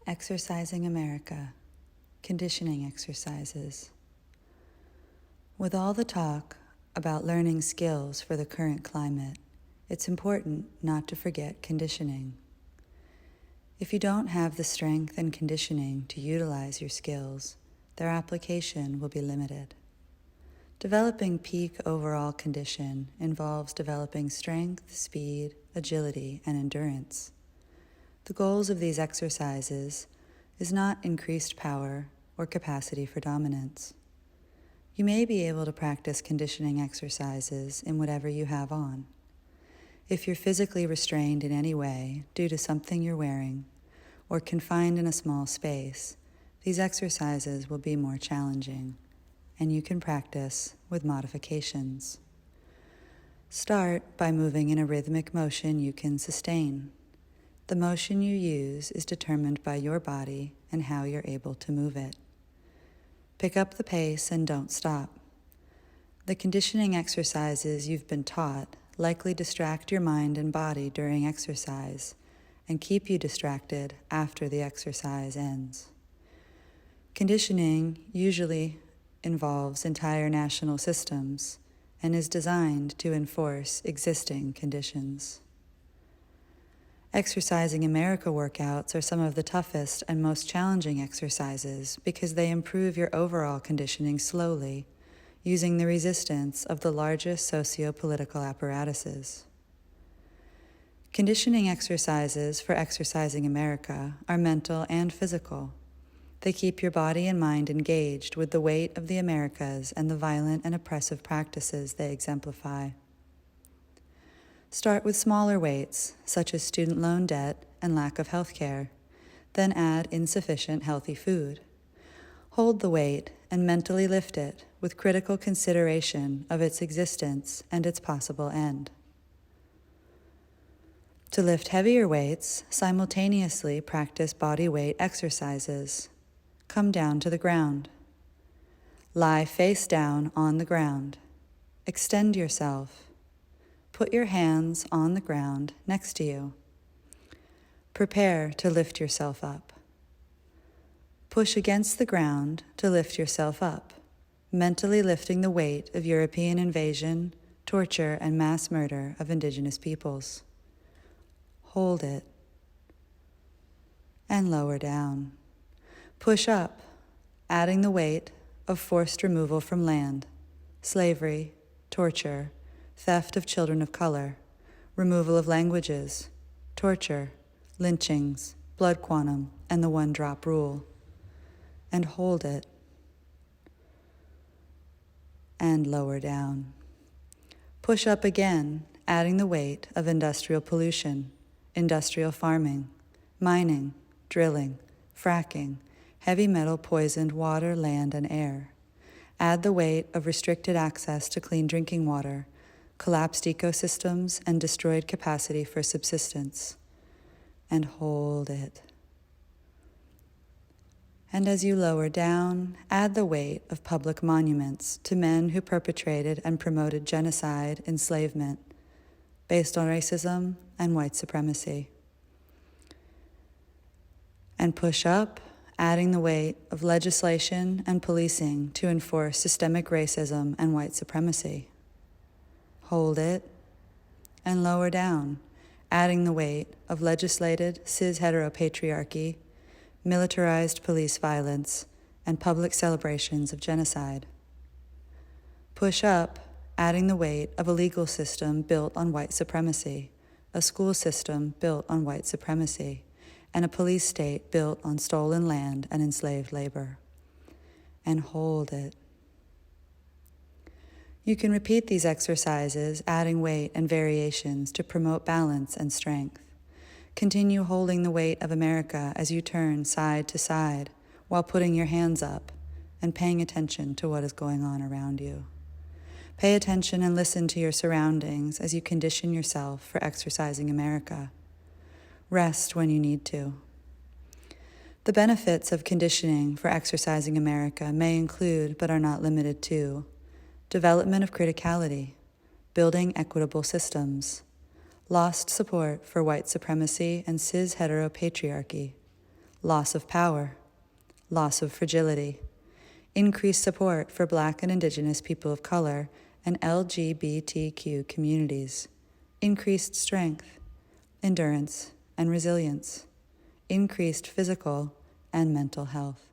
Exorcising America, Conditioning Exercises. With all the talk about learning skills for the current climate, it's important not to forget conditioning. If you don't have the strength and conditioning to utilize your skills, their application will be limited. Developing peak overall condition involves developing strength, speed, agility, and endurance. The goals of these exercises is not increased power or capacity for dominance. You may be able to practice conditioning exercises in whatever you have on. If you're physically restrained in any way due to something you're wearing or confined in a small space, these exercises will be more challenging, and you can practice with modifications. Start by moving in a rhythmic motion you can sustain. The motion you use is determined by your body and how you're able to move it. Pick up the pace and don't stop. The conditioning exercises you've been taught likely distract your mind and body during exercise and keep you distracted after the exercise ends. Conditioning usually involves entire national systems and is designed to enforce existing conditions. Exorcising America workouts are some of the toughest and most challenging exercises because they improve your overall conditioning slowly, using the resistance of the largest socio-political apparatuses. Conditioning exercises for Exorcising America are mental and physical. They keep your body and mind engaged with the weight of the Americas and the violent and oppressive practices they exemplify. Start with smaller weights, such as student loan debt and lack of health care, then add insufficient healthy food. Hold the weight and mentally lift it with critical consideration of its existence and its possible end. To lift heavier weights, simultaneously practice body weight exercises. Come down to the ground. Lie face down on the ground. Extend yourself. Put your hands on the ground next to you. Prepare to lift yourself up. Push against the ground to lift yourself up, mentally lifting the weight of European invasion, torture, and mass murder of Indigenous peoples. Hold it. And lower down. Push up, adding the weight of forced removal from land, slavery, torture, theft of children of color, removal of languages, torture, lynchings, blood quantum, and the one-drop rule. And hold it. And lower down. Push up again, adding the weight of industrial pollution, industrial farming, mining, drilling, fracking, heavy metal poisoned water, land, and air. Add the weight of restricted access to clean drinking water, collapsed ecosystems, and destroyed capacity for subsistence. And hold it. And as you lower down, add the weight of public monuments to men who perpetrated and promoted genocide, enslavement, based on racism and white supremacy. And push up, adding the weight of legislation and policing to enforce systemic racism and white supremacy. Hold it, and lower down, adding the weight of legislated cis hetero-patriarchy, militarized police violence, and public celebrations of genocide. Push up, adding the weight of a legal system built on white supremacy, a school system built on white supremacy, and a police state built on stolen land and enslaved labor. And hold it. You can repeat these exercises, adding weight and variations to promote balance and strength. Continue holding the weight of America as you turn side to side while putting your hands up and paying attention to what is going on around you. Pay attention and listen to your surroundings as you condition yourself for Exorcising America. Rest when you need to. The benefits of conditioning for Exorcising America may include, but are not limited to, development of criticality, building equitable systems, lost support for white supremacy and cis hetero-patriarchy, loss of power, loss of fragility, increased support for Black and Indigenous people of color and LGBTQ communities, increased strength, endurance, and resilience, increased physical and mental health.